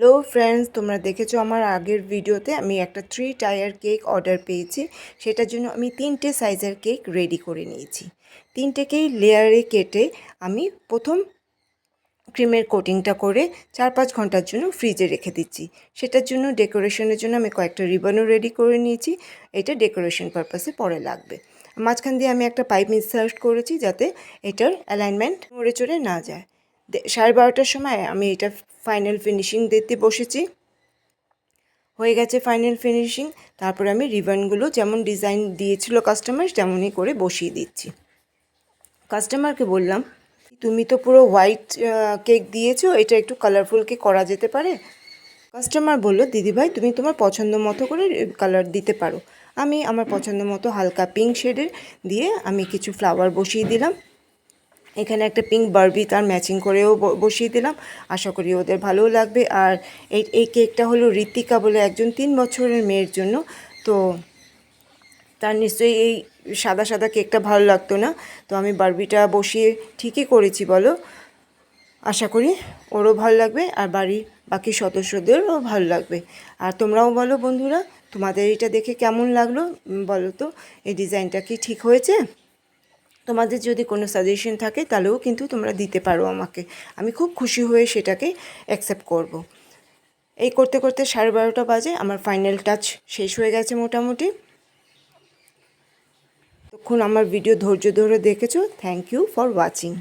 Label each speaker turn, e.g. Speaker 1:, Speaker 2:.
Speaker 1: Hello friends, তোমরা দেখেছো আমার আগের ভিডিওতে আমি একটা 3 টায়ার কেক অর্ডার পেয়েছি। সেটার জন্য আমি 3টে সাইজের কেক রেডি করে নিয়েছি। 3টেকেই লেয়ারে কেটে আমি প্রথম ক্রিমের কোটিংটা করে 4-5 ঘন্টার জন্য ফ্রিজে রেখে দিচ্ছি। সেটার জন্য ডেকোরেশনের জন্য আমি কয়েকটা রিবনও রেডি করে নিয়েছি। এটা ডেকোরেশন পারপাসে পরে লাগবে। মাঝখান দিয়ে আমি একটা পাইপ ইনসার্ট করেছি যাতে এটার অ্যালাইনমেন্ট নড়ে চড়ে না যায়। 12:30টার সময় আমি এটা ফাইনাল ফিনিশিং দিতে বসেছি। হয়ে গেছে ফাইনাল ফিনিশিং। তারপরে আমি রিবনগুলো যেমন ডিজাইন দিয়েছিল কাস্টমার তেমনই করে বসিয়ে দিচ্ছি। কাস্টমারকে বললাম, তুমি তো পুরো হোয়াইট কেক দিয়েছো, এটা একটু কালারফুল কেক করা যেতে পারে। কাস্টমার বলল, দিদিভাই তুমি তোমার পছন্দ মতো করে কালার দিতে পারো। আমি আমার পছন্দ মতো হালকা পিঙ্ক শেডের দিয়ে আমি কিছু ফ্লাওয়ার বসিয়ে দিলাম। এখানে একটা পিঙ্ক বারবি তার ম্যাচিং করেও বসিয়ে দিলাম। আশা করি ওদের ভালোও লাগবে। আর এই কেকটা হলো ঋতিকা বলে একজন 3 বছরের মেয়ের জন্য। তো তার নিশ্চয়ই এই সাদা সাদা কেকটা ভালো লাগতো না, তো আমি বারবিটা বসিয়ে ঠিকই করেছি বলো। আশা করি ওরও ভালো লাগবে আর বাড়ির বাকি সদস্যদেরও ভালো লাগবে। আর তোমরাও বলো বন্ধুরা, তোমাদের এটা দেখে কেমন লাগলো বলো তো, এই ডিজাইনটা কি ঠিক হয়েছে? তোমাদের যদি কোনো সাজেশন থাকে তাহলেও কিন্তু তোমরা দিতে পারো আমাকে, আমি খুব খুশি হয়ে সেটাকে অ্যাকসেপ্ট করব। এই করতে করতে 12:30 বাজে, আমার ফাইনাল টাচ শেষ হয়ে গেছে মোটামুটি। তখন আমার ভিডিও ধৈর্য ধরে দেখেছো, থ্যাংক ইউ ফর ওয়াচিং।